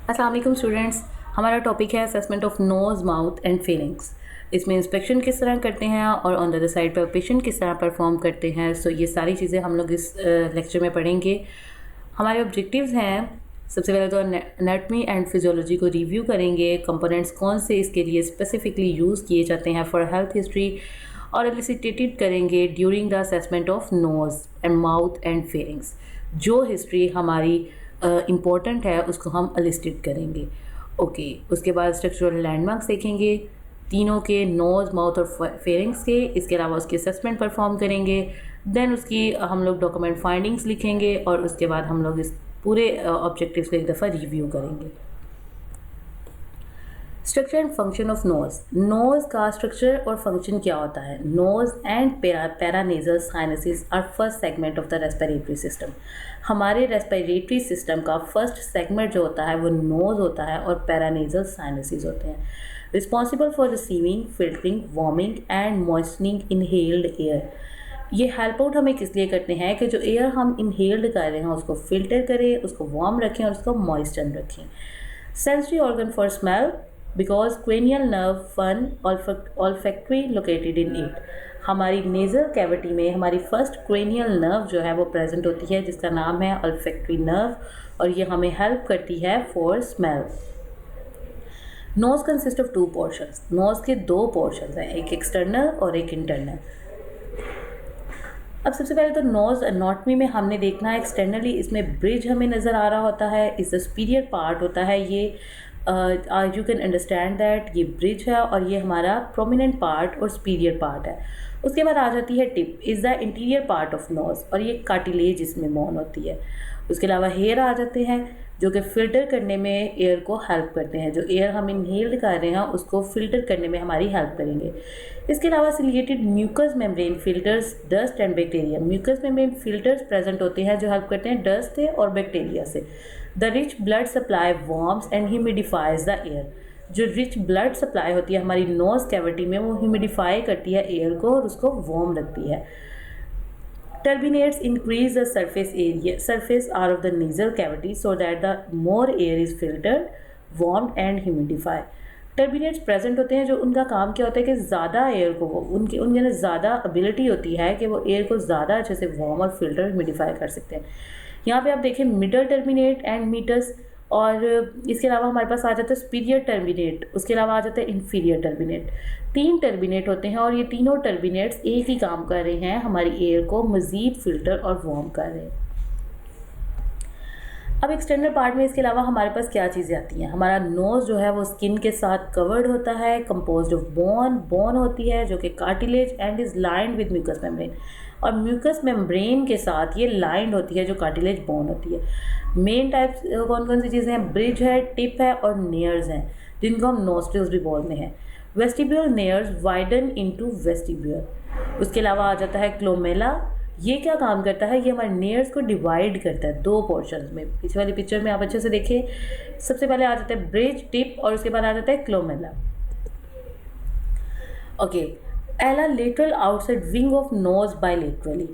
अस्सलाम वालेकुम स्टूडेंट्स। हमारा टॉपिक है assessment of nose mouth and feelings. इसमें इंस्पेक्शन किस तरह करते हैं और ऑन द अदर साइड पर पेशेंट किस तरह परफॉर्म करते हैं। सो ये सारी चीज़ें हम लोग इस लेक्चर में पढ़ेंगे। हमारे ऑब्जेक्टिव्स हैं, सबसे पहले तो एनाटमी एंड फिजियोलॉजी को रिव्यू करेंगे, कंपोनेंट्स कौन से इसके लिए स्पेसिफिकली यूज़ किए जाते हैं फॉर हेल्थ हिस्ट्री, और एलिसिटेटेड करेंगे during the assessment of nose and mouth and feelings. जो हिस्ट्री हमारी इम्पॉर्टेंट है उसको हम एलिस्टेट करेंगे। ओके, उसके बाद स्ट्रक्चरल लैंडमार्क्स देखेंगे तीनों के, नोज़ माउथ और फेरिंग्स के। इसके अलावा उसकी असेसमेंट परफॉर्म करेंगे। देन उसकी हम लोग डॉक्यूमेंट फाइंडिंग्स लिखेंगे और उसके बाद हम लोग इस पूरे ऑब्जेक्टिव्स को एक दफ़ा रिव्यू करेंगे। Structure and function of nose. Nose का स्ट्रक्चर और फंक्शन क्या होता है? Nose and paranasal sinuses are first segment of the respiratory system. हमारे रेस्पिरेटरी सिस्टम का फर्स्ट सेगमेंट जो होता है वो नोज़ होता है और पैरानेजल साइनसेस होते हैं, responsible for receiving, filtering, warming and moistening inhaled air. ये हेल्प आउट हमें किस लिए करते हैं कि जो एयर हम इनहेल्ड कर रहे हैं उसको फिल्टर करें, उसको वार्म रखें और उसको मॉइस्चर रखें। Sensory organ for smell, because cranial nerve fun olfactory located in it. हमारी नेज़ल कैविटी में हमारी फर्स्ट क्रेनियल नर्व जो है वो प्रेजेंट होती है, जिसका नाम है ऑल्फैक्टरी नर्व, और ये हमें हेल्प करती है for smell. Nose consist of two portions. Nose के दो पोर्शंस हैं, एक एक्सटर्नल और एक इंटरनल। अब सबसे पहले तो नोज़ एनाटमी में हमने देखना है एक्सटर्नली, इसमें ब्रिज हमें नज़र आ रहा होता है, इस सुपीरियर पार्ट होता है ये। यू कैन अंडरस्टैंड दैट ये ब्रिज है और ये हमारा प्रोमिनेंट पार्ट और सुपीरियर पार्ट है। उसके बाद आ जाती है tip, is the interior part of nose, और ये कार्टिलेज इसमें मौन होती है। उसके अलावा हेयर आ जाते हैं जो कि फ़िल्टर करने में एयर को हेल्प करते हैं, जो एयर हम इनहेल कर रहे हैं उसको फ़िल्टर करने में हमारी हेल्प करेंगे। इसके अलावा ciliated mucous membrane filters dust and bacteria. Mucous membrane filters present होते हैं जो हेल्प करते हैं डस्ट से और बैक्टीरिया से। The rich blood supply warms and humidifies the air. जो रिच ब्लड सप्लाई होती है हमारी नोज़ कैविटी में वो ह्यूमिडिफाई करती है एयर को और उसको वार्म रखती है। Turbinates increase the surface area of the nasal cavity so that the more air is filtered, warmed and humidified. Turbinates present होते हैं जो उनका काम क्या होता है कि ज़्यादा एयर को उनके अंदर ज़्यादा एबिलिटी होती है कि वो एयर को ज़्यादा अच्छे से वार्म और फिल्टर ह्यूमिडिफाई कर सकते हैं। यहाँ पे आप देखें मिडल टर्मिनेट एंड मीटर्स, और इसके अलावा हमारे पास आ जाता है सुपीरियर टर्मिनेट, उसके अलावा आ जाता है इन्फीरियर टर्मिनेट। तीन टर्मिनेट होते हैं और ये तीनों टर्मिनेट्स एक ही काम कर रहे हैं, हमारी एयर को मज़ीद फिल्टर और वार्म कर रहे हैं। अब एक्सटर्नल पार्ट में इसके अलावा हमारे पास क्या चीज़ें आती हैं? हमारा नोज़ जो है वो स्किन के साथ कवर्ड होता है, कंपोज्ड ऑफ बोन होती है जो कि cartilage and is lined with mucous membrane, और म्यूकस मेम्ब्रेन के साथ ये लाइंड होती है जो कार्टिलेज बोन होती है। मेन टाइप्स कौन कौन सी चीज़ें हैं? ब्रिज है, टिप है और नेयर्स हैं, जिनको हम नोस्ट्रिल्स भी बोलते हैं। Vestibule नेयर्स widen into vestibule. उसके अलावा आ जाता है क्लोमेला। ये क्या काम करता है? ये हमारे नेयर्स को डिवाइड करता है दो पोर्शंस में। पीछे वाली पिक्चर में आप अच्छे से देखें, सबसे पहले आ जाता है ब्रिज, टिप और उसके बाद आ जाता है columella. Okay, ala lateral outside wing of nose bilaterally.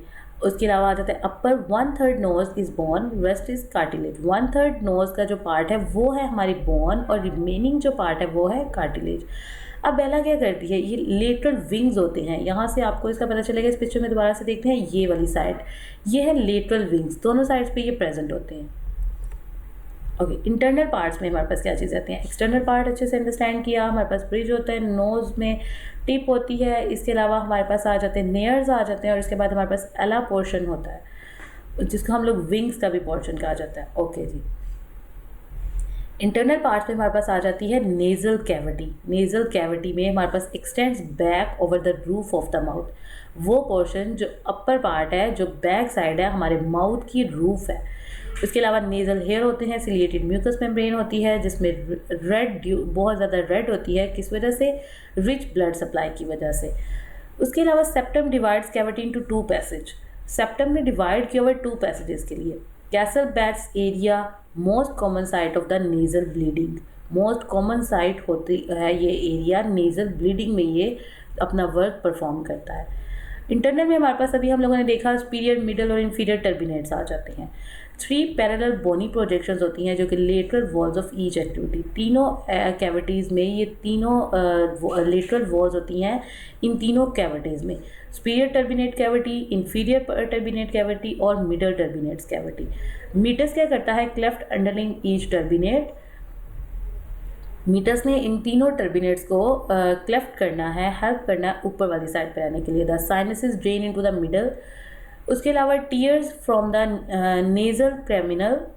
उसके अलावा आ जाता है upper 1/3 nose is bone, rest is cartilage. 1/3 nose का जो पार्ट है वो है हमारी बोन और रिमेनिंग जो पार्ट है वो है कार्टिलेज। अब बेला क्या करती है? ये लेटरल विंग्स होते हैं, यहाँ से आपको इसका पता चलेगा। इस पिक्चर में दोबारा से देखते हैं, ये वाली साइड ये है लेटरल विंग्स, दोनों साइड्स पे ये प्रेजेंट होते हैं। ओके, इंटरनल पार्ट्स में हमारे पास क्या चीज़ आती हैं? एक्सटर्नल पार्ट अच्छे से अंडरस्टैंड किया, हमारे पास ब्रिज होता है, नोज़ में टिप होती है, इसके अलावा हमारे पास आ जाते हैं नेयर्स आ जाते हैं, और इसके बाद हमारे पास एला पोर्शन होता है जिसको हम लोग विंग्स का भी पोर्शन कहा जाता है। ओके जी, इंटरनल पार्ट्स में हमारे पास आ जाती है नेज़ल कैविटी। नेज़ल कैविटी में हमारे पास extends back over the roof of the mouth. वो पोर्शन जो अपर पार्ट है, जो बैक साइड है, हमारे माउथ की रूफ है। उसके अलावा नेज़ल हेयर होते हैं, सिलिएटेड म्यूकस मेम्ब्रेन होती है जिसमें रेड बहुत ज़्यादा रेड होती है, किस वजह से? रिच ब्लड सप्लाई की वजह से। उसके अलावा septum divides cavity into 2 passage. Septum ने डिवाइड किया हुआ 2 पैसेजेस के लिए। Castle bats area most common site of the nasal bleeding. Most common site होती है ये एरिया नेज़ल ब्लीडिंग में, ये अपना वर्क परफॉर्म करता है। इंटरनल में हमारे पास अभी हम लोगों ने देखा सुपीरियर, मिडल और इन्फीरियर टर्बिनेट्स आ जाते हैं। 3 पैरेलल बोनी प्रोजेक्शंस होती हैं जो कि lateral walls of each activity, तीनों कैविटीज़ में ये तीनों लेटरल वॉल्स होती हैं इन तीनों कैविटीज़ में, superior turbinate cavity, inferior turbinate cavity और मिडल टर्बिनेट्स कैविटी। मीटस क्या करता है, cleft underlying each turbinate, meatus ने इन तीनों टर्बिनेट्स को क्लेफ्ट करना है, हेल्प करना है ऊपर वाली साइड पर आने के लिए। The sinuses drain into the middle. उसके अलावा tears from the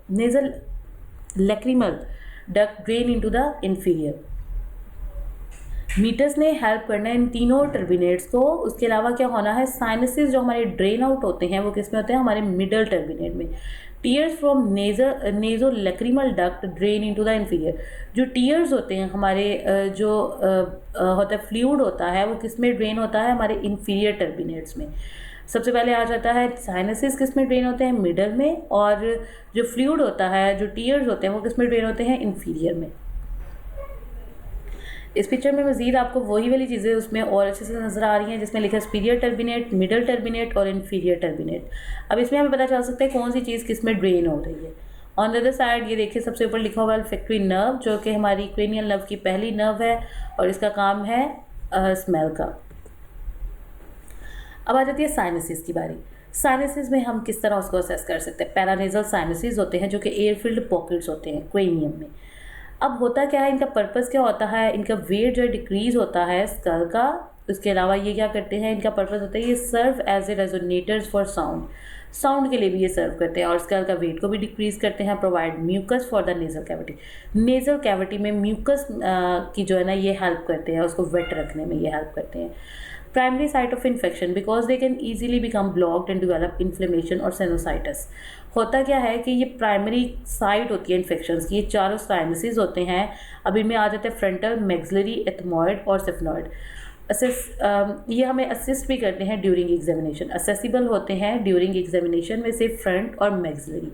nasal lacrimal duct drain into the inferior. Meatus ने हेल्प करना है इन तीनों टर्बिनेट्स को। उसके अलावा क्या होना है, साइनसेस जो हमारे ड्रेन आउट होते हैं वो किस में होते हैं, हमारे मिडल टर्बिनेट में। Tears from नेजो lacrimal duct drain into the inferior. जो टीयर्स होते हैं हमारे जो होता है फ्लूइड होता है वो किस में ड्रेन होता है, हमारे इन्फीरियर टर्बिनेट्स में। सबसे पहले आ जाता है साइनसेस किस में ड्रेन होते हैं, मिडल में, और जो फ्लूइड होता है, जो टीयर्स होते हैं वो किस में ड्रेन होते हैं, इन्फीरियर में। इस पिक्चर में मजीद आपको वही वाली चीज़ें उसमें और अच्छे से नज़र आ रही हैं जिसमें लिखा है सुपीरियर टर्बिनेट, मिडल टर्बिनेट और इन्फीरियर टर्बिनेट। अब इसमें हमें पता चल सकता है कौन सी चीज़ किस में ड्रेन हो रही है। ऑन द अदर साइड ये देखिए सबसे ऊपर लिखा हुआ है फैक्ट्री नर्व, जो कि हमारी क्रेनियल नर्व की पहली नर्व है और इसका काम है स्मेल का। अब आ जाती है साइनसिस की बारी। साइनसिस में हम किस तरह उसको असेस कर सकते हैं। पैरानेजल साइनसिस होते हैं जो कि एयर फिल्ड पॉकेट्स होते हैं क्रेनियम में। अब होता क्या है, इनका पर्पस क्या होता है, इनका वेट जो डिक्रीज होता है स्कल का। उसके अलावा ये क्या करते हैं, इनका पर्पस होता है ये serve as a resonators for sound, sound के लिए भी ये सर्व करते हैं और स्कल का वेट को भी डिक्रीज करते हैं। Provide mucus for the nasal cavity, nasal cavity में म्यूकस की जो है ना ये हेल्प करते हैं, उसको वेट रखने में ये हेल्प करते हैं। Primary site of infection because they can easily become blocked and develop inflammation और साइनोसाइटिस। होता क्या है कि ये प्राइमरी साइट होती है इन्फेक्शंस की, ये चारों साइनसेस होते हैं। अब इनमें आ जाते हैं फ्रंटल, मैक्सिलरी, एथमॉइड और सिफनॉइड। ये हमें असिस्ट भी करते हैं ड्यूरिंग एग्जामिनेशन, असेसिबल होते हैं ड्यूरिंग एग्जामिनेशन में से फ्रंट और मैक्सिलरी।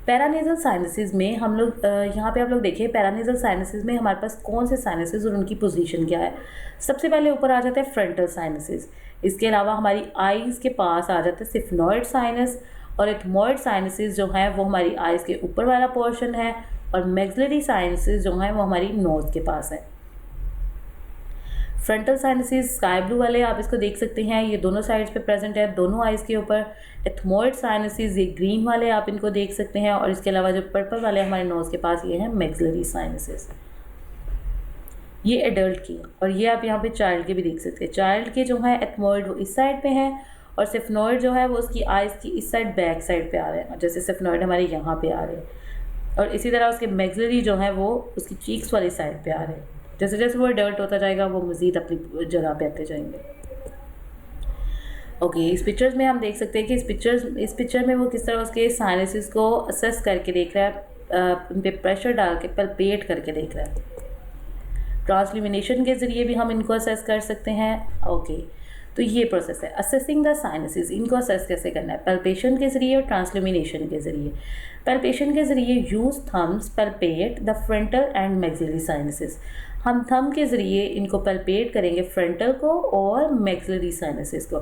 पैरानेजल साइनसेस में हम लोग यहाँ पे आप लोग देखिए, पैरानेजल साइनसेस में हमारे पास कौन से साइनसेस और उनकी पोजीशन क्या है। सबसे पहले ऊपर आ जाता है फ्रंटल साइनसेस। इसके अलावा हमारी आईज़ के पास आ जाता है सिफनॉइड साइनस, और एथमॉइड साइनसेस जो हैं वो हमारी आईज़ के ऊपर वाला पोर्शन है, और मैक्सिलरी साइनसेस जो हैं वो हमारी नोज़ के पास है। फ्रंटल साइनसेस स्काई ब्लू वाले आप इसको देख सकते हैं, ये दोनों साइड्स पे प्रेजेंट है, दोनों आइज़ के ऊपर। एथमॉइड साइनसेस ये ग्रीन वाले आप इनको देख सकते हैं, और इसके अलावा जो पर्पल वाले हमारे नोज़ के पास ये हैं मैक्सिलरी साइनसेस। ये एडल्ट की, और ये आप यहाँ पे चाइल्ड के भी देख सकते हैं। चाइल्ड के जो है एथमॉइड वो इस साइड पे है, और सिफनॉइड जो है वो उसकी आइज़ की इस साइड बैक साइड पे आ रहे हैं, जैसे सिफनॉइड हमारे यहाँ पे आ रहे हैं, और इसी तरह उसके मैक्सिलरी जो है वो उसकी चीक्स वाली साइड पे आ रहे हैं। जैसे जैसे वो एडल्ट होता जाएगा वो मज़ीद अपनी जगह पे आते जाएंगे। ओके, इस पिक्चर्स में हम देख सकते हैं कि इस पिक्चर में वो किस तरह उसके साइनसेस को असेस करके देख रहा है, उन पर प्रेशर डाल के पल्पेट करके देख रहा है। ट्रांसल्यूमिनेशन के ज़रिए भी हम इनको असेस कर सकते हैं। ओके, तो ये प्रोसेस है असेसिंग द साइनसेस। इनको असेस कैसे करना है, पल्पेशन के ज़रिए और ट्रांसल्यूमिनेशन के ज़रिए। पल्पेशन के ज़रिए use thumbs palpate the frontal and maxillary sinuses. हम थंब के ज़रिए इनको पल्पेट करेंगे, फ्रंटल को और मैक्सिलरी साइनसेस को।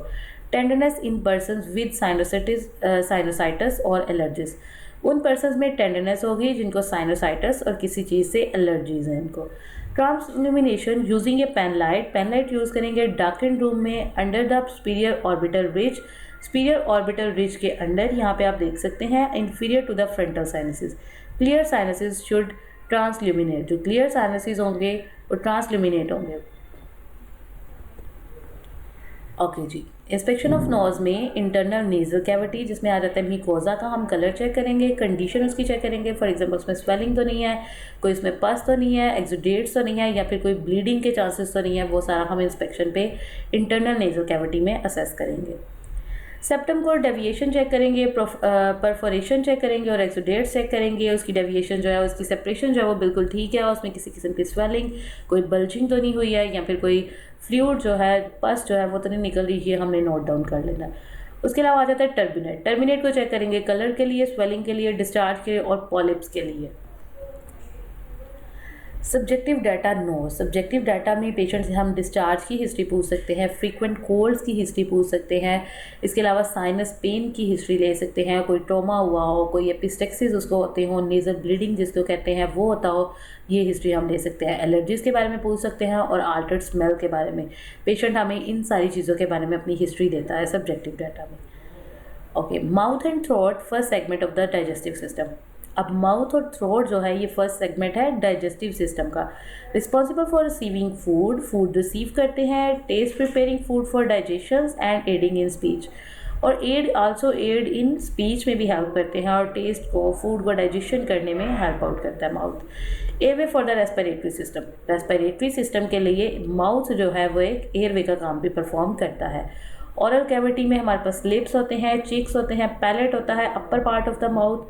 Tenderness in persons with sinusitis और एलर्जीज। उन पर्सन्स में टेंडरनेस होगी जिनको साइनोसाइटिस और किसी चीज़ से एलर्जीज हैं इनको। Transillumination using a pen light use करेंगे डार्कन रूम में under the superior orbital ridge. Superior orbital ridge के अंडर यहाँ पे आप देख सकते हैं inferior to the frontal sinuses. Clear sinuses should transilluminate. जो क्लियर साइनसेस होंगे वो ट्रांसल्यूमिनेट होंगे। ओके जी, इंस्पेक्शन ऑफ नोज में इंटरनल नेजल कैविटी जिसमें आ जाता है म्यूकोजा का हम कलर चेक करेंगे, कंडीशन उसकी चेक करेंगे। फॉर एग्जांपल उसमें स्वेलिंग तो नहीं है, कोई इसमें पस तो नहीं है, एक्सुडेट्स तो नहीं है, या फिर कोई ब्लीडिंग के चांसेस तो नहीं है। वो सारा हम इंस्पेक्शन पे इंटरनल नेजल कैविटी में असेस करेंगे। सेप्टम कोड डेविएशन चेक करेंगे, परफोरेशन चेक करेंगे और एक्सुडेट्स चेक करेंगे। उसकी डेविएशन जो है, उसकी सेपरेशन जो है वो बिल्कुल ठीक है, उसमें किसी किस्म की स्वेलिंग, कोई बल्जिंग तो नहीं हुई है, या फिर कोई फ्लूइड जो है, पस जो है वो तो नहीं निकल रही है, हमने नोट डाउन कर लेना है। उसके अलावा आ जाता है टर्बिनेट। टर्बिनेट को चेक करेंगे कलर के लिए, स्वेलिंग के लिए, डिस्चार्ज के लिए और पॉलिप्स के लिए। Subjective data no, subjective data में पेशेंट से हम डिस्चार्ज की हिस्ट्री पूछ सकते हैं, फ्रीक्वेंट कोल्ड्स की हिस्ट्री पूछ सकते हैं, इसके अलावा साइनस पेन की हिस्ट्री ले सकते हैं, कोई ट्रॉमा हुआ हो, कोई एपिस्टेक्सिस उसको होते हो, नेज़ल ब्लीडिंग जिसको कहते हैं वो होता हो, ये हिस्ट्री हम ले सकते हैं। एलर्जीज़ के बारे में पूछ सकते हैं और आल्टर्ड स्मेल के बारे में। पेशेंट हमें इन सारी चीज़ों के बारे में अपनी हिस्ट्री देता है सब्जेक्टिव डाटा में। Okay, mouth and throat first segment of the digestive system. अब माउथ और थ्रोट जो है ये फर्स्ट सेगमेंट है डाइजेस्टिव सिस्टम का। Responsible for receiving food, food receive करते हैं, taste preparing food for digestion and aiding in speech, और एड इन स्पीच में भी हेल्प करते हैं और टेस्ट को, फूड को डाइजेशन करने में हेल्प आउट करता है mouth. Airway for the respiratory system, respiratory system के लिए माउथ जो है वो एक एयरवे का काम भी परफॉर्म करता है। ओरल कैविटी में हमारे पास लिप्स होते हैं, चीक्स होते हैं, पैलेट होता है upper part of the mouth.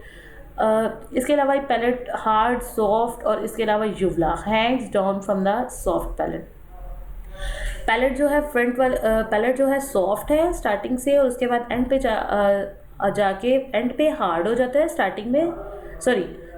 इसके अलावा पैलेट हार्ड, सॉफ्ट, और इसके अलावा uvula hangs down from the soft palate. Palate जो है फ्रंट वाला पैलेट जो है सॉफ्ट है स्टार्टिंग से, और उसके बाद एंड पे जाके एंड पे हार्ड हो जाता है।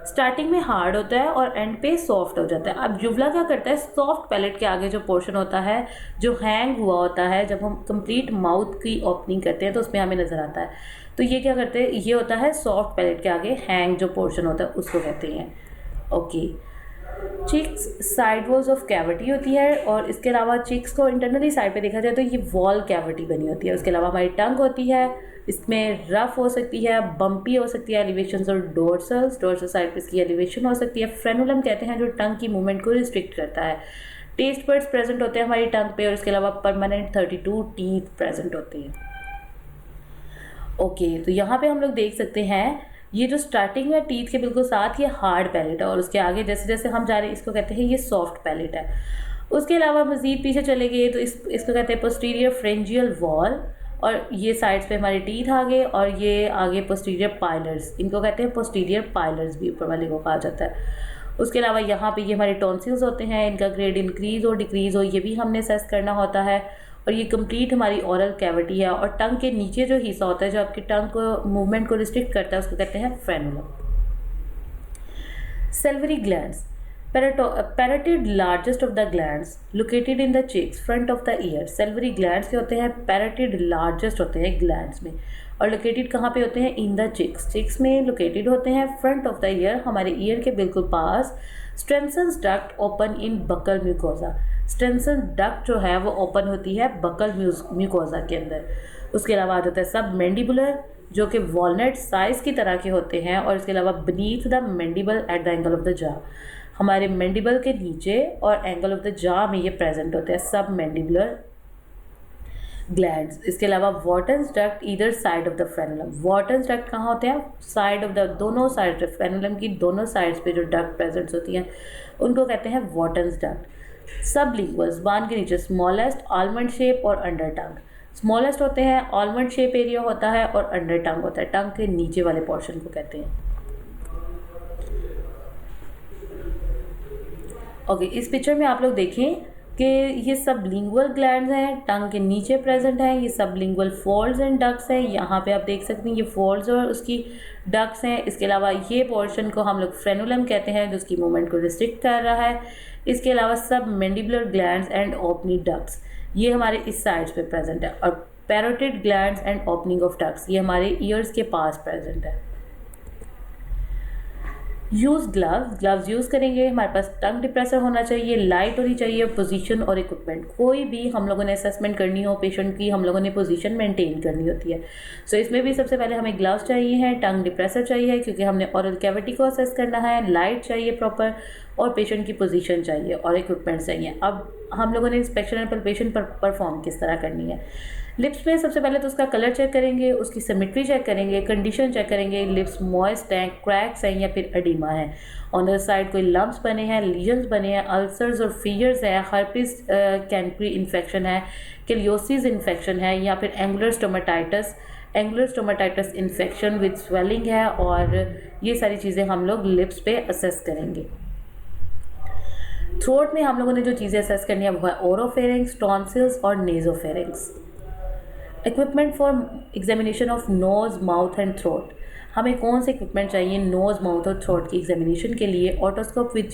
स्टार्टिंग में हार्ड होता है और एंड पे सॉफ्ट हो जाता है। अब युवला क्या करता है, सॉफ्ट पैलेट के आगे जो पोर्शन होता है जो हैंग हुआ होता है, जब हम कंप्लीट माउथ की ओपनिंग करते हैं तो उसमें हमें नज़र आता है, तो ये क्या करते हैं, ये होता है सॉफ्ट पैलेट के आगे हैंग जो पोर्शन होता है उसको कहते हैं। Okay, cheeks side walls of cavity होती है, और इसके अलावा चिक्स को इंटरनली साइड पे देखा जाए तो ये वॉल कैविटी बनी होती है। उसके अलावा हमारी टंग होती है, इसमें रफ हो सकती है, बम्पी हो सकती है एलिवेशन, और डोर्सल साइड पे इसकी एलिवेशन हो सकती है। फ्रेनुलम कहते हैं जो टंग की मूवमेंट को रिस्ट्रिक्ट करता है। टेस्ट बर्ड्स प्रेजेंट होते हैं हमारी टंग पे, और इसके अलावा परमानेंट 32 टीथ प्रेजेंट होते हैं। ओके, तो यहाँ पे हम लोग देख सकते हैं ये जो स्टार्टिंग है टीथ के बिल्कुल साथ ये हार्ड पैलेट है, और उसके आगे जैसे जैसे हम जा रहे हैं इसको कहते हैं ये सॉफ्ट पैलेट है। उसके अलावा मज़ीद पीछे चले गए तो इसको कहते हैं पोस्टीरियर फ्रेंजियल वॉल, और ये साइड्स पे हमारे टीथ आ गए, और ये आगे पोस्टीरियर पाइलर्स, इनको कहते हैं पोस्टीरियर पाइलर्स भी ऊपर वाले को कहा जाता है। उसके अलावा यहाँ पे ये हमारे टॉन्सिल्स होते हैं, इनका ग्रेड इंक्रीज़ हो डिक्रीज़ हो ये भी हमने असेस करना होता है। और ये कंप्लीट हमारी ओरल कैविटी है, और टंग के नीचे जो हिस्सा होता है जो आपकी टंग को मूवमेंट को रिस्ट्रिक्ट करता है उसको कहते हैं frenulum. Salivary glands, parotid largest of the glands located in the cheeks front of the ear. Salivary glands के होते हैं पैराटिड लार्जेस्ट होते हैं ग्लैंड्स में, और लोकेटेड कहाँ पे होते हैं, इन द चिक्स, चिक्स में लोकेटेड होते हैं फ्रंट ऑफ द ईयर, हमारे ईयर के बिल्कुल पास। Stensen's duct open in buccal mucosa, Stensen duct जो है वो ओपन होती है बकल म्यूकोजा के अंदर। उसके अलावा आ जाता है सब मैंडिबुलर जो कि वॉलनट साइज की तरह के होते हैं, और इसके अलावा beneath the mandible at the angle of the जा, हमारे मैंडिबल के नीचे और एंगल ऑफ द जा में ये प्रेजेंट होते हैं सब मैंडिबुलर ग्लैंड्स। इसके अलावा वॉटन्स duct either side of the frenulum, वॉटन्स duct कहाँ होते हैं, साइड ऑफ द, दोनों साइड फ्रेनुलम की दोनों साइड्स पे जो डक्ट प्रेजेंट होती हैं उनको कहते हैं वॉटन्स डक्ट। सबलिंगुअल, ज़ुबान के नीचे, स्मॉलेस्ट, आलमंड शेप और अंडर टंग। स्मॉलेस्ट होते हैं, आलमंड शेप एरिया होता है, और अंडर टंग होता है, टंग के नीचे वाले पोर्शन को कहते हैं। ओके, इस पिक्चर में आप लोग देखें कि ये सबलिंगुअल ग्लैंड्स हैं, टंग के नीचे प्रेजेंट हैं, ये सबलिंगुअल फोल्ड्स एंड डक्ट्स हैं। यहाँ पे आप देख सकते हैं ये फोल्ड्स और उसकी डक्ट्स हैं। इसके अलावा ये पोर्शन को हम लोग फ्रेनुलम कहते हैं जो उसकी मूवमेंट को रिस्ट्रिक्ट कर रहा है। इसके अलावा सब mandibular glands and opening ducts ये हमारे इस साइड्स पे प्रेजेंट है, और parotid glands and opening of ducts ये हमारे ईयर्स के पास प्रेजेंट है। यूज़ ग्लव्स, ग्लव्स यूज़ करेंगे, हमारे पास टंग डिप्रेसर होना चाहिए, लाइट होनी चाहिए, पोजीशन और इक्विपमेंट। कोई भी हम लोगों ने असेसमेंट करनी हो पेशेंट की, हम लोगों ने पोजीशन मेंटेन करनी होती है। सो इसमें भी सबसे पहले हमें ग्लव्स चाहिए हैं, टंग डिप्रेसर चाहिए क्योंकि हमने ओरल कैविटी को असेस करना है, लाइट चाहिए प्रॉपर, और पेशेंट की पोजीशन चाहिए और इक्विपमेंट चाहिए। अब हम लोगों ने इंस्पेक्शन एंड पल्पेशन परफॉर्म किस तरह करनी है। लिप्स में सबसे पहले तो उसका कलर चेक करेंगे, उसकी सिमेट्री चेक करेंगे, कंडीशन चेक करेंगे, लिप्स मॉइस्ट हैं, क्रैक्स हैं या फिर एडिमा है, ऑन द साइड कोई लम्प्स बने हैं, लीजन्स बने हैं, अल्सर्स और फीयर्स हैं, हर्पिस कैंक्री इन्फेक्शन है, किलियोसिस इन्फेक्शन है, या फिर angular stomatitis infection with swelling है, और ये सारी चीज़ें हम लोग लिप्स पे असेस करेंगे। थ्रोट में हम लोगों ने जो चीज़ें असेस करनी है वो है ओरोफेरिंग्स, टॉन्सिल्स और nasopharynx. Equipment for examination of nose, mouth and throat. हमें कौन से इक्विपमेंट चाहिए नोज़, माउथ और थ्रोट की एग्जामिनेशन के लिए? ऑटोस्कोप विद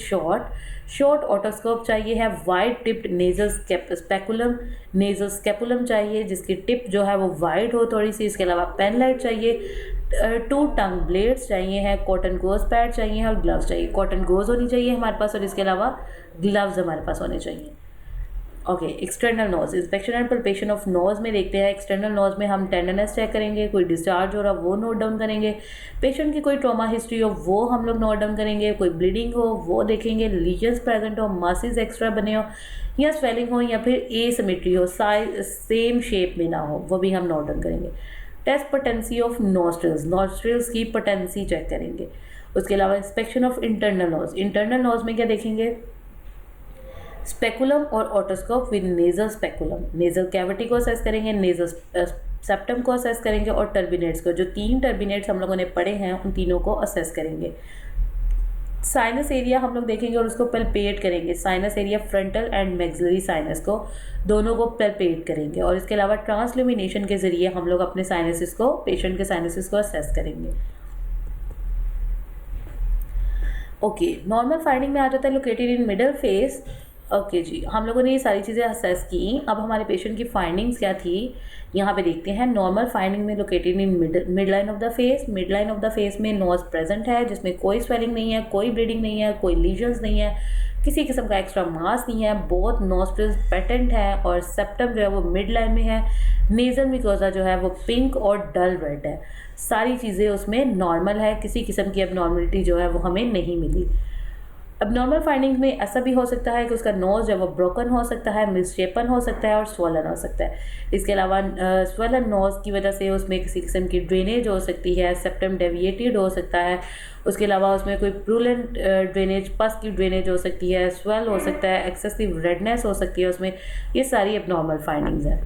शॉर्ट ऑटोस्कोप चाहिए है, वाइड टिप्ड नेजल स्केपुलम चाहिए जिसकी टिप जो है वो वाइड हो थोड़ी सी। इसके अलावा पेन लाइट चाहिए, 2 टंग ब्लेड्स चाहिए हैं, कॉटन गोज पैड चाहिए और ग्लव्स चाहिए। कॉटन गोज होनी चाहिए हमारे पास और इसके अलावा ग्लव्स हमारे पास होने चाहिए। Okay, external nose inspection and palpation of nose में देखते हैं। एक्सटर्नल नोज में हम टेंडरनेस चेक करेंगे, कोई डिस्चार्ज हो रहा वो नोट डाउन करेंगे, पेशेंट की कोई ट्रॉमा हिस्ट्री हो वो हम लोग नोट डाउन करेंगे, कोई ब्लीडिंग हो वो देखेंगे, लीजन्स प्रेजेंट हो, मासिस एक्स्ट्रा बने हो या स्वेलिंग हो या फिर एसिमेट्री हो, साइज सेम शेप में ना हो वो भी हम नोट डाउन करेंगे। टेस्ट पोटेंसी ऑफ नॉस्ट्रिल्स की पोटेंसी चेक करेंगे। उसके अलावा इंस्पेक्शन ऑफ इंटरनल नोज में क्या देखेंगे? स्पेकुलम और otoscope with nasal speculum, nasal cavity को असेस करेंगे, नेजल सेप्टम को असेस करेंगे और टर्बिनेट्स को। जो 3 टर्बिनेट्स हम लोगों ने पढ़े हैं उन तीनों को असेस करेंगे। साइनस एरिया हम लोग देखेंगे और उसको पल्पेट करेंगे। Sinus area frontal and maxillary sinus को दोनों को पल्पेट करेंगे और इसके अलावा ट्रांसल्यूमिनेशन के जरिए हम लोग अपने साइनसिस को, पेशेंट के साइनसिस को असेस करेंगे। ओके, नॉर्मल फाइंडिंग में आ जाता है located in middle face. Okay जी, हम लोगों ने ये सारी चीज़ें असेस की। अब हमारे पेशेंट की फाइंडिंग्स क्या थी यहाँ पे देखते हैं। नॉर्मल फाइंडिंग में located in mid line of the face. Mid line of the face में नोज प्रेजेंट है जिसमें कोई स्वेलिंग नहीं है, कोई ब्लीडिंग नहीं है, कोई लीजन्स नहीं है, किसी किस्म का एक्स्ट्रा मास नहीं है, बोथ नोस्ट्रिल्स पेटेंट है और सेप्टम जो है वो मिड लाइन में है। नेजल म्यूकोसा जो है वो पिंक और डल रेड है। सारी चीज़ें उसमें नॉर्मल है, किसी किस्म की एबनॉर्मलिटी जो है वो हमें नहीं मिली। एबनॉर्मल फाइंडिंग्स में ऐसा भी हो सकता है कि उसका नोज जो है वो ब्रोकन हो सकता है, मिसशेपन हो सकता है और स्वलन हो सकता है। इसके अलावा स्वलन नोज की वजह से उसमें किसी किस्म की ड्रेनेज हो सकती है, सेप्टम डेविएटेड हो सकता है। उसके अलावा उसमें कोई प्रूलेंट ड्रेनेज, पस की ड्रेनेज हो सकती है, स्वेल हो सकता है, एक्सेसिव रेडनेस हो सकती है उसमें। ये सारी एबनॉर्मल फाइंडिंग्स हैं।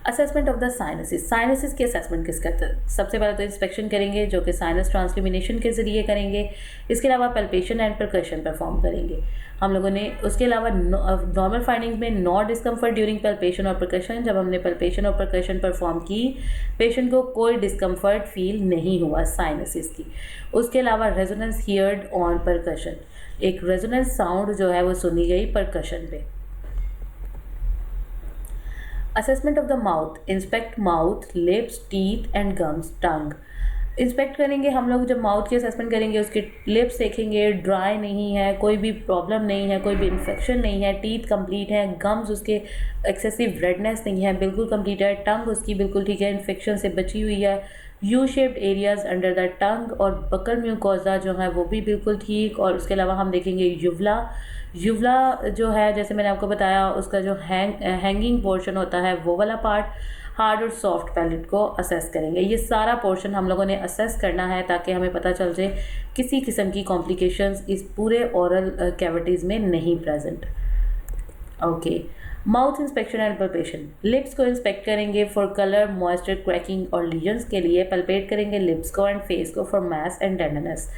Assessment of the sinuses. Sinuses की असेसमेंट किस करते हैं? सबसे पहले तो इंस्पेक्शन करेंगे जो कि साइनस ट्रांसल्यूमिनेशन के ज़रिए करेंगे। इसके अलावा पल्पेशन एंड परकशन परफॉर्म करेंगे हम लोगों ने। उसके अलावा नॉर्मल फाइंडिंग्स में नो डिस्कम्फर्ट ड्यूरिंग पल्पेशन और परकशन। जब हमने पल्पेशन और परकशन परफॉर्म की पेशेंट को कोई डिस्कम्फर्ट फील नहीं हुआ साइनसिस की। उसके अलावा रेजोनेंस हियर्ड ऑन परकशन, एक रेजोनेंस साउंड जो है वो सुनी गई परकशन पे। Assessment of the mouth. Inspect mouth, lips, teeth and gums, tongue. Inspect करेंगे हम लोग। जब माउथ की असेसमेंट करेंगे उसके लिप्स देखेंगे, ड्राई नहीं है, कोई भी प्रॉब्लम नहीं है, कोई भी इन्फेक्शन नहीं है, टीथ कंप्लीट है, गम्स उसके एक्सेसिव रेडनेस नहीं है, बिल्कुल कंप्लीट है, टंग उसकी बिल्कुल ठीक है, इन्फेक्शन से बची हुई है, U shaped areas under the tongue और बकल म्यूकोसा जो है वो भी बिल्कुल ठीक। और उसके अलावा हम देखेंगे युवला जो है, जैसे मैंने आपको बताया, उसका जो हैंगिंग पोर्शन होता है वो वाला पार्ट, हार्ड और सॉफ्ट पैलेट को असेस करेंगे। ये सारा पोर्शन हम लोगों ने असेस करना है ताकि हमें पता चल जाए किसी किस्म की कॉम्प्लिकेशंस इस पूरे ओरल कैविटीज़ में नहीं present. Okay, mouth inspection and palpation. Lips को इंस्पेक्ट करेंगे फॉर कलर, मॉइस्चर, क्रैकिंग और लीजन्स के लिए। पल्पेट करेंगे लिप्स को एंड फेस को फॉर मास एंड टेंडरनेस।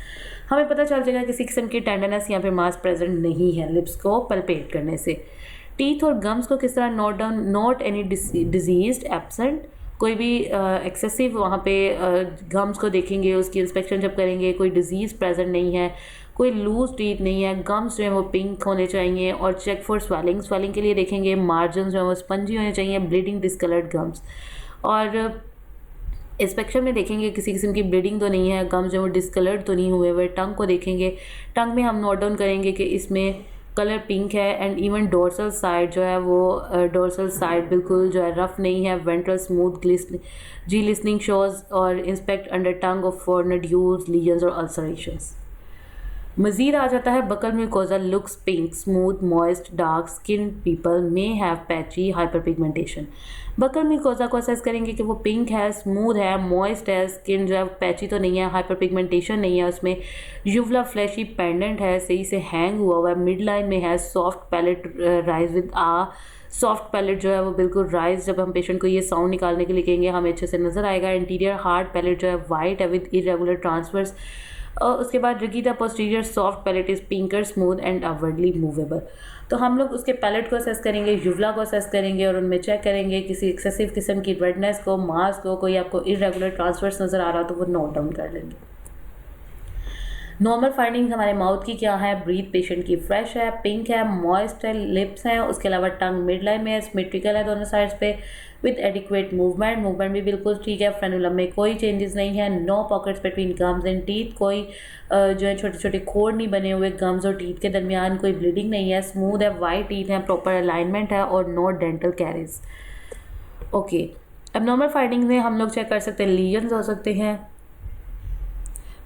हमें पता चल जाएगा किसी किस्म की टेंडरनेस या फिर मास प्रेजेंट नहीं है लिप्स को पल्पेट करने से। टीथ और गम्स को किस तरह note down? Note any disease absent, कोई भी एक्सेसिव वहाँ पे गम्स को देखेंगे, उसकी इंस्पेक्शन जब करेंगे कोई डिजीज़ प्रेजेंट नहीं है, कोई लूज टीथ नहीं है, गम्स जो है वो पिंक होने चाहिए। और चेक फॉर स्वेलिंग। स्वेलिंग के लिए देखेंगे मार्जिन जो है वो स्पंजी होने चाहिए, ब्लीडिंग डिस्कलर्ड गम्स। और इंस्पेक्शन में देखेंगे किसी किस्म की ब्लीडिंग तो नहीं है, गम्स जो है वो डिस्कलर्ड तो नहीं हुए हुए। टंग को देखेंगे, टंग में हम नोट डाउन करेंगे कि इसमें कलर पिंक है एंड इवन डोर्सल साइड जो है वो डोर्सल साइड बिल्कुल जो है रफ नहीं है, वेंट्रल स्मूथ जी लिसनिंग शोज। और inspect under tongue of for nodules, lesions और अल्सरेशंस। मजीद आ जाता है buccal mucosa looks pink, smooth, moist, dark skin people may have patchy hyperpigmentation. Buccal mucosa को असेस करेंगे कि वो पिंक है, स्मूथ है, मॉइस्ट है, स्किन जो है पैची तो नहीं है, हाइपरपिगमेंटेशन नहीं है उसमें, युवला फ्लैशी पेंडेंट है, सही से हैंग हुआ है, मिड लाइन में है, soft palate rise with soft palate जो है वो बिल्कुल राइज। जब हम पेशेंट को ये साउंड निकालने के लिए कहेंगे हमें अच्छे से नज़र आएगा। इंटीरियर हार्ड पैलेट जो है वाइट है विद इरेगुलर ट्रांसवर्स और उसके बाद रगीदा posterior soft palate is pinker smooth and upwardly movable. तो हम लोग उसके पैलेट को असेस करेंगे, युवला को असेस करेंगे और उनमें चेक करेंगे किसी एक्सेसिव किस्म की रेडनेस को, मास को, कोई आपको इरेगुलर ट्रांसफर्स नज़र आ रहा हो तो वो नोट डाउन कर लेंगे। नॉर्मल फाइंडिंग्स हमारे माउथ की क्या है? ब्रीथ पेशेंट की फ्रेश है, पिंक है, मॉइस्ट है, लिप्स हैं, उसके अलावा टंग मिड लाइन में है, सिमेट्रिकल है दोनों साइड्स पे, विद एडिक्वेट मूवमेंट भी बिल्कुल ठीक है, फ्रेनुलम में कोई चेंजेस नहीं है, no pockets between gums and teeth, कोई जो है छोटे छोटे खोड नहीं बने हुए गम्स और टीथ के दरमियान, कोई ब्लीडिंग नहीं है, स्मूथ है, वाइट टीथ है, प्रॉपर अलाइनमेंट है और नो डेंटल कैरीज। ओके, अब नॉर्मल फाइंडिंग्स में हम लोग चेक कर सकते हैं, लीजन्स हो सकते हैं,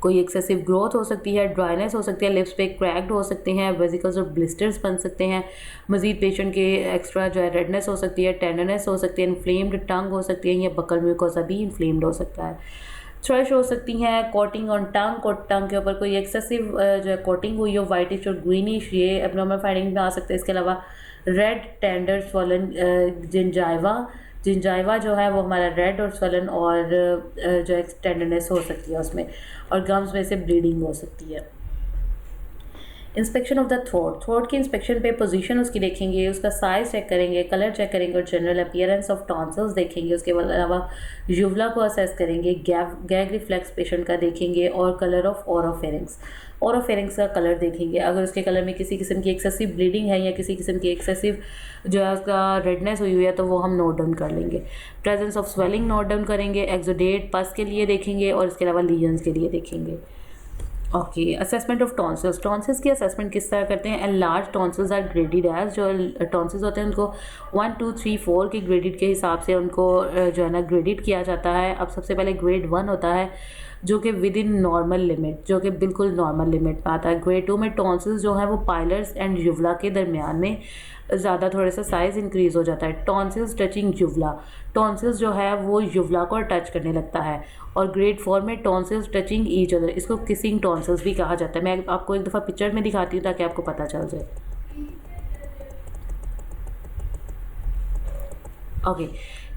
कोई एक्सेसिव ग्रोथ हो सकती है, ड्राइनेस हो सकती है, लिप्स पे क्रैक्ड हो सकते हैं, वेजिकल्स और ब्लिस्टर्स बन सकते हैं, मजीद पेशेंट के एक्स्ट्रा जो है रेडनेस हो सकती है, टेंडरनेस हो सकती है, इन्फ्लेम्ड टंग हो सकती है, या बकल म्यूकोसा भी इन्फ्लेम्ड हो सकता है, थ्रश हो सकती हैं, कोटिंग ऑन टंग, को टंग के ऊपर कोई एक्सेसिव जो है कोटिंग हुई हो वाइटिश और ग्रीनिश, ये एब्नॉर्मल फाइंडिंग में आ सकते हैं। इसके अलावा रेड टेंडर स्वलन जिंजाइवा जो है वो हमारा रेड और स्वलन और जो है टेंडरनेस हो सकती है उसमें, और गम्स में से ब्लीडिंग हो सकती है। इंस्पेक्शन ऑफ द थ्रोट की इंस्पेक्शन पे पोजीशन उसकी देखेंगे, उसका साइज चेक करेंगे, कलर चेक करेंगे और जनरल अपीयरेंस ऑफ टॉन्सिल्स देखेंगे। उसके अलावा युवला को असेस करेंगे, गैग रिफ्लेक्स पेशेंट का देखेंगे और कलर ऑफ ओरोफेरिंग्स का कलर देखेंगे। अगर उसके कलर में किसी किस्म की एक्सेसिव ब्लीडिंग है या किसी किस्म की एक्सेसिव जो है उसका रेडनेस हुई हुई है तो वो हम नोट डाउन कर लेंगे। Presence of swelling note down करेंगे, एक्सोडेट पस के लिए देखेंगे और इसके अलावा लीजन्स के लिए देखेंगे। ओके, असेसमेंट ऑफ टॉन्सिल्स की असेसमेंट किस तरह करते हैं? And large tonsils are graded as, जो टॉन्सिल्स होते हैं उनको 1 2 3 4 के ग्रेडेड के हिसाब से उनको जो है ना ग्रेडेड किया जाता है। अब सबसे पहले ग्रेड 1 होता है जो कि विद इन नॉर्मल लिमिट, जो कि बिल्कुल नॉर्मल लिमिट में आता है। ग्रेड 2 में टॉन्सिल्स जो है वो पाइलर्स एंड युवला के दरमियान में ज़्यादा थोड़ा सा साइज़ इंक्रीज हो जाता है। टॉन्सिल्स टचिंग युवला, टॉन्सिल्स जो है वो युवला को टच करने लगता है। और ग्रेड 4 में टॉन्सिल्स टचिंग ईच अदर, इसको किसिंग टॉन्सिल्स भी कहा जाता है। मैं आपको एक दफ़ा पिक्चर में दिखाती हूँ ताकि आपको पता चल जाए। ओके,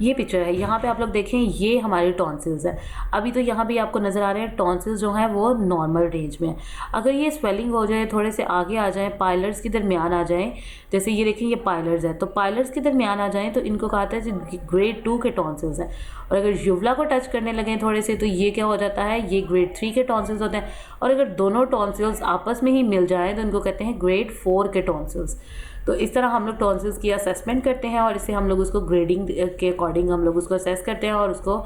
ये पिक्चर है, यहाँ पे आप लोग देखें ये हमारे टॉन्सिल्स है। अभी तो यहाँ भी आपको नज़र आ रहे हैं टॉन्सिल्स जो हैं वो नॉर्मल रेंज में है। अगर ये स्वेलिंग हो जाए, थोड़े से आगे आ जाएं, पाइलर्स के दरमियान आ जाएं, जैसे ये देखें ये पाइलर्स है, तो पाइलर्स के दरमियान आ जाएं तो इनको कहा जाता है ग्रेड 2 के टॉन्सिल्स हैं। और अगर युवला को टच करने लगें थोड़े से तो ये क्या हो जाता है, ये ग्रेड 3 के टॉन्सिल्स होते हैं। और अगर दोनों टॉन्सिल्स आपस में ही मिल जाएँ तो इनको कहते हैं ग्रेड 4 के टॉन्सिल्स। तो इस तरह हम लोग टॉन्सिल्स की असेसमेंट करते हैं और इससे हम लोग उसको ग्रेडिंग के अकॉर्डिंग हम लोग उसको असेस करते हैं और उसको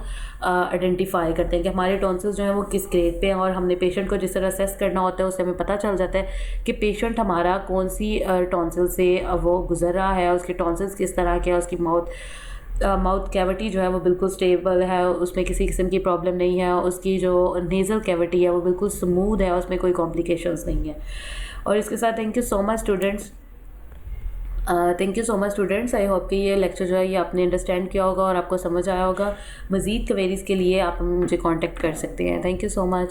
आइडेंटिफाई करते हैं कि हमारे टॉन्सिल्स जो हैं वो किस ग्रेड पे हैं। और हमने पेशेंट को जिस तरह असेस करना होता है उससे हमें पता चल जाता है कि पेशेंट हमारा कौन सी टॉन्सिल से वो गुजर रहा है, उसके टॉन्सिल्स किस तरह के, उसकी माउथ कैविटी जो है वो बिल्कुल स्टेबल है, उसमें किसी किस्म की प्रॉब्लम नहीं है, उसकी जो नेज़ल कैविटी है वो बिल्कुल स्मूथ है, उसमें कोई कॉम्प्लिकेशंस नहीं है। और इसके साथ thank you so much students, I hope कि ये लेक्चर जो है ये आपने अंडरस्टैंड किया होगा और आपको समझ आया होगा। मज़ीद क्वेरीज़ के लिए आप मुझे कांटेक्ट कर सकते हैं। Thank you so much.